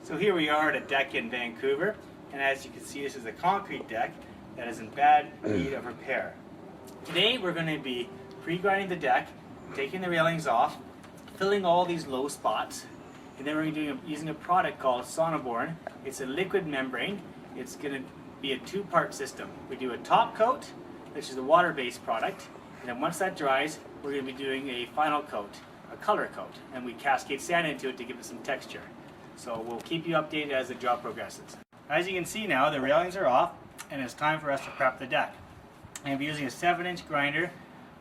So here we are at a deck in Vancouver, and as you can see, this is a concrete deck that is in bad need of repair. Today we're going to be pre-grinding the deck, taking the railings off, filling all these low spots, and then we're going to be using a product called Sonoborn. It's a liquid membrane. It's going to be a two-part system. We do a top coat, which is a water-based product, and then once that dries, we're going to be doing a final coat, a color coat, and we cascade sand into it to give it some texture. So we'll keep you updated as the job progresses. As you can see now, the railings are off, and it's time for us to prep the deck. I'm going to be using a 7-inch grinder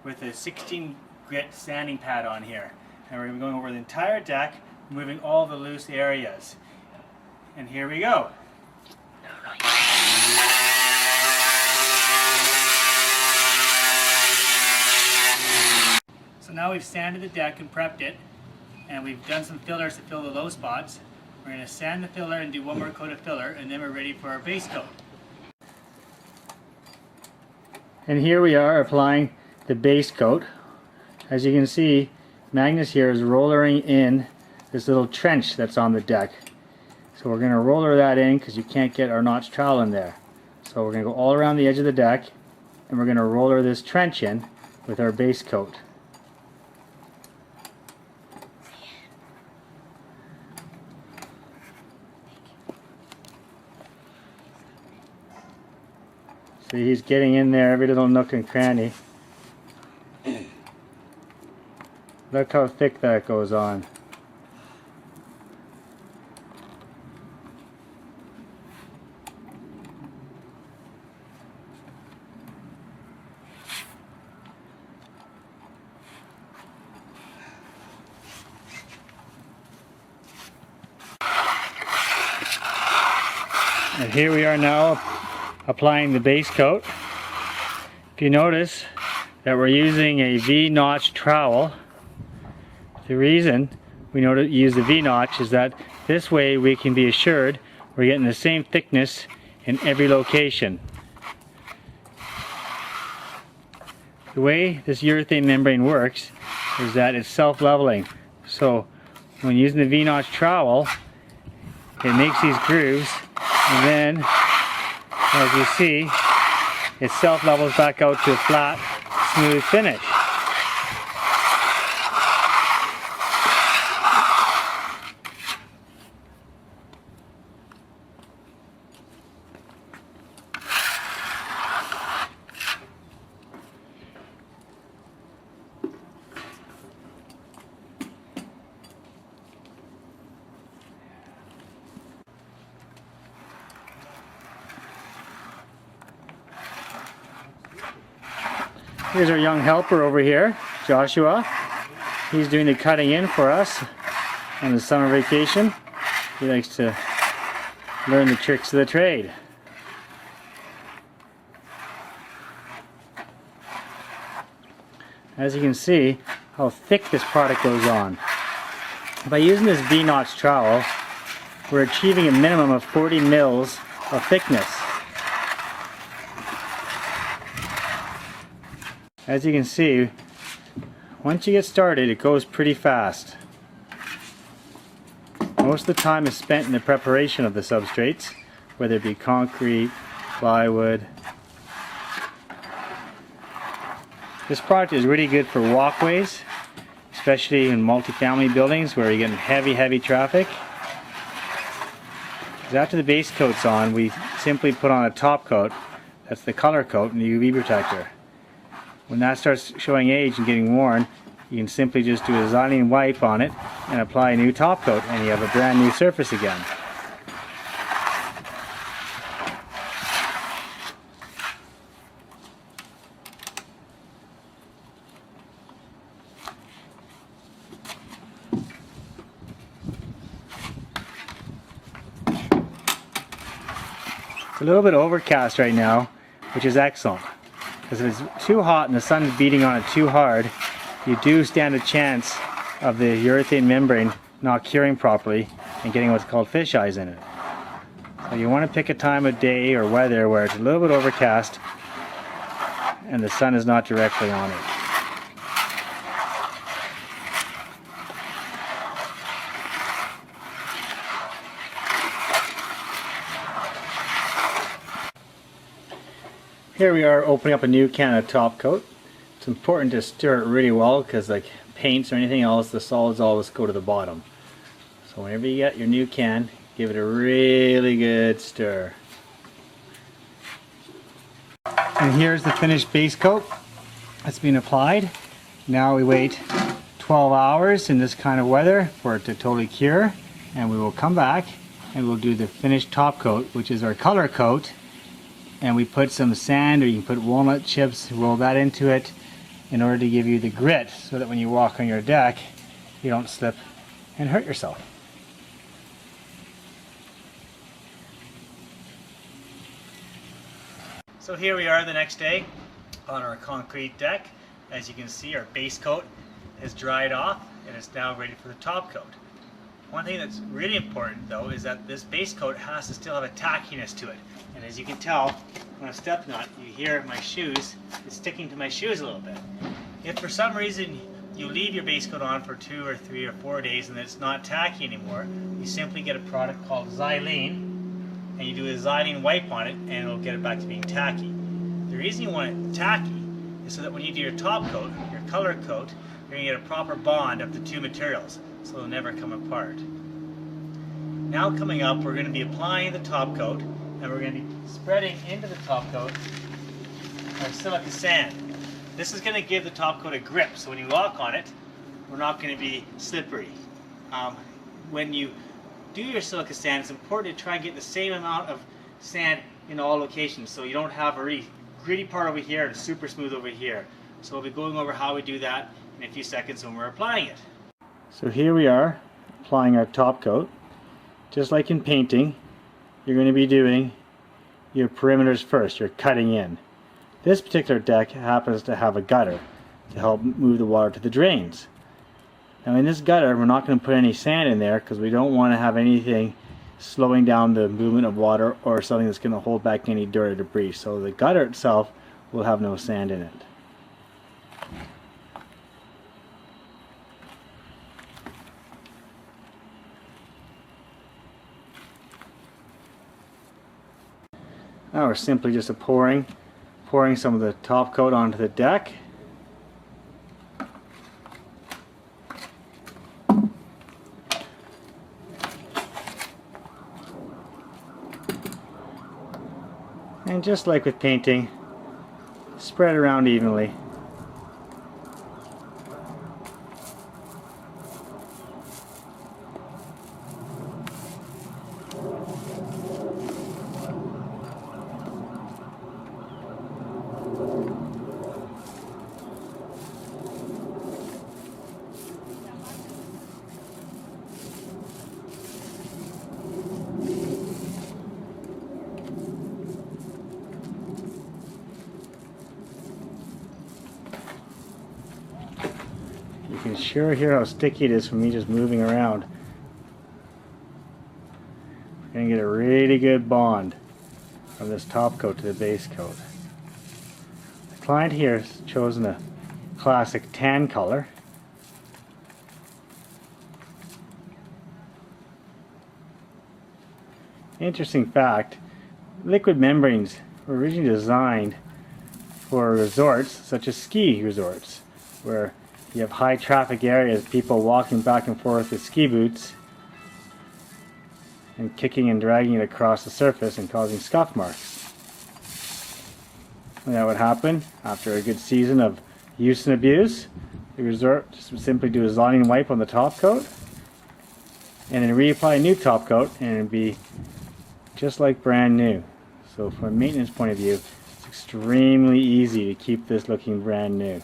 with a 16 grit sanding pad on here. And we're going to be going over the entire deck, moving all the loose areas. And here we go. So now we've sanded the deck and prepped it, and we've done some fillers to fill the low spots. We're going to sand the filler and do one more coat of filler, and then we're ready for our base coat. And here we are applying the base coat. As you can see, Magnus here is rollering in this little trench that's on the deck. So we're going to roller that in because you can't get our notch trowel in there. So we're going to go all around the edge of the deck, and we're going to roller this trench in with our base coat. See, he's getting in there every little nook and cranny. Look how thick that goes on. And here we are now applying the base coat. If you notice that we're using a V-notch trowel, the reason we use the V-notch is that this way we can be assured we're getting the same thickness in every location. The way this urethane membrane works is that it's self-leveling. So when using the V-notch trowel, it makes these grooves, and then as you see, it self-levels back out to a flat, smooth finish. Here's our young helper over here, Joshua. He's doing the cutting in for us on the summer vacation. He likes to learn the tricks of the trade. As you can see how thick this product goes on. By using this V-notch trowel, we're achieving a minimum of 40 mils of thickness. As you can see, once you get started, it goes pretty fast. Most of the time is spent in the preparation of the substrates, whether it be concrete, plywood. This product is really good for walkways, especially in multifamily buildings where you're getting heavy traffic. Because after the base coat's on, we simply put on a top coat, that's the color coat and the UV protector. When that starts showing age and getting worn, you can simply just do a xylene wipe on it and apply a new top coat, and you have a brand new surface again. It's a little bit overcast right now, which is excellent. Because if it's too hot and the sun's beating on it too hard, you do stand a chance of the urethane membrane not curing properly and getting what's called fish eyes in it. So you want to pick a time of day or weather where it's a little bit overcast and the sun is not directly on it. Here we are opening up a new can of top coat. It's important to stir it really well because like paints or anything else, the solids always go to the bottom. So whenever you get your new can, give it a really good stir. And here's the finished base coat that's been applied. Now we wait 12 hours in this kind of weather for it to totally cure, and we will come back and we'll do the finished top coat, which is our color coat. And we put some sand, or you can put walnut chips, roll that into it in order to give you the grit so that when you walk on your deck you don't slip and hurt yourself. So here we are the next day on our concrete deck. As you can see, our base coat has dried off and it's now ready for the top coat. One thing that's really important though is that this base coat has to still have a tackiness to it. And as you can tell, when I'm stepping on it, you hear my shoes, it's sticking to my shoes a little bit. If for some reason you leave your base coat on for 2 or 3 or 4 days and it's not tacky anymore, you simply get a product called Xylene and you do a Xylene wipe on it and it'll get it back to being tacky. The reason you want it tacky is so that when you do your top coat, your color coat, you're going to get a proper bond of the two materials, so they'll never come apart. Now coming up, we're going to be applying the top coat, and we're going to be spreading into the top coat our silica sand. This is going to give the top coat a grip, so when you walk on it, we're not going to be slippery. When you do your silica sand, it's important to try and get the same amount of sand in all locations, so you don't have a really gritty part over here and super smooth over here. So we'll be going over how we do that in a few seconds when we're applying it. So here we are applying our top coat. Just like in painting, you're going to be doing your perimeters first. You're cutting in. This particular deck happens to have a gutter to help move the water to the drains. Now in this gutter, we're not going to put any sand in there because we don't want to have anything slowing down the movement of water or something that's going to hold back any dirt or debris. So the gutter itself will have no sand in it. Now we're simply just pouring some of the top coat onto the deck. And just like with painting, spread around evenly. You can sure hear how sticky it is from me just moving around. We're going to get a really good bond from this top coat to the base coat. The client here has chosen a classic tan color. Interesting fact, liquid membranes were originally designed for resorts such as ski resorts, where you have high traffic areas, people walking back and forth with ski boots and kicking and dragging it across the surface and causing scuff marks. And that would happen after a good season of use and abuse. The resort just would simply do a Xylene wipe on the top coat and then reapply a new top coat, and it would be just like brand new. So from a maintenance point of view, it's extremely easy to keep this looking brand new.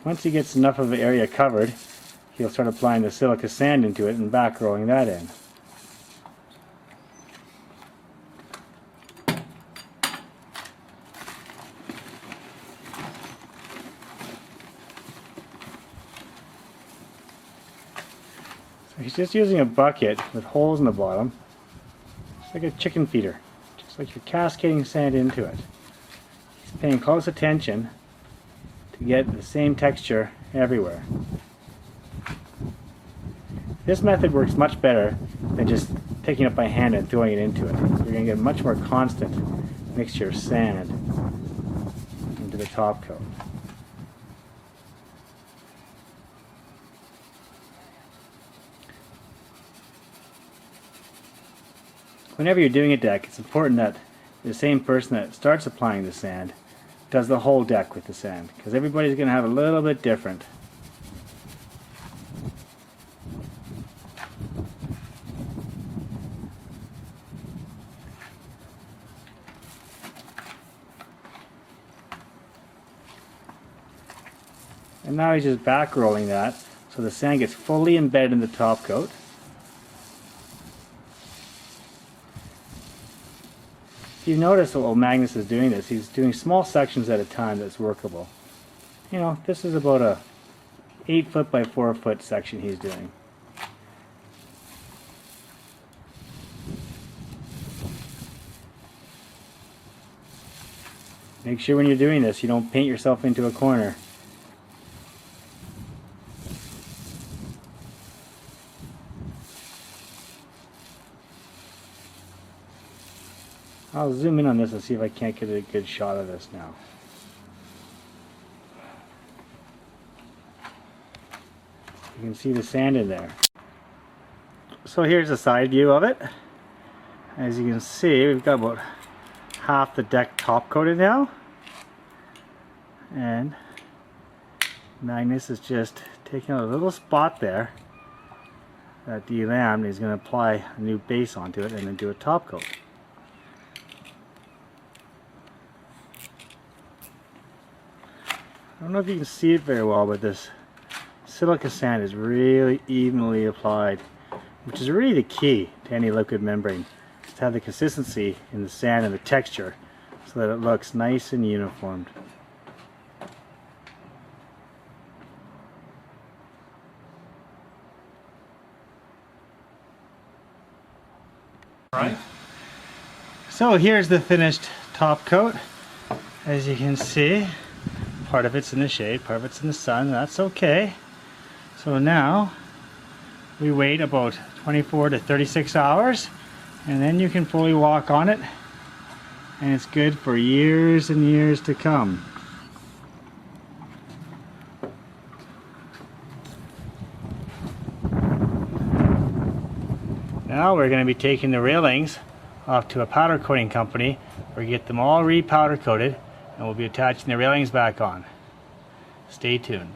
Once he gets enough of the area covered, he'll start applying the silica sand into it and back rolling that in. So he's just using a bucket with holes in the bottom. It's like a chicken feeder, just like you're cascading sand into it. He's paying close attention to get the same texture everywhere. This method works much better than just picking it up by hand and throwing it into it. You're going to get a much more constant mixture of sand into the top coat. Whenever you're doing a deck, it's important that the same person that starts applying the sand does the whole deck with the sand, because everybody's going to have a little bit different. And now he's just back rolling that so the sand gets fully embedded in the top coat. If you notice while Magnus is doing this, he's doing small sections at a time that's workable. You know, this is about a 8 foot by 4 foot section he's doing. Make sure when you're doing this you don't paint yourself into a corner. I'll zoom in on this and see if I can't get a good shot of this now. You can see the sand in there. So here's a side view of it. As you can see, we've got about half the deck top coated now. And Magnus is just taking a little spot there that de-lammed. He's going to apply a new base onto it and then do a top coat. I don't know if you can see it very well, but this silica sand is really evenly applied, which is really the key to any liquid membrane, is to have the consistency in the sand and the texture so that it looks nice and uniform. Right. So here's the finished top coat. As you can see, part of it's in the shade, part of it's in the sun. That's okay. So now we wait about 24 to 36 hours and then you can fully walk on it, and it's good for years and years to come. Now we're going to be taking the railings off to a powder coating company where we get them all re-powder coated, and we'll be attaching the railings back on. Stay tuned.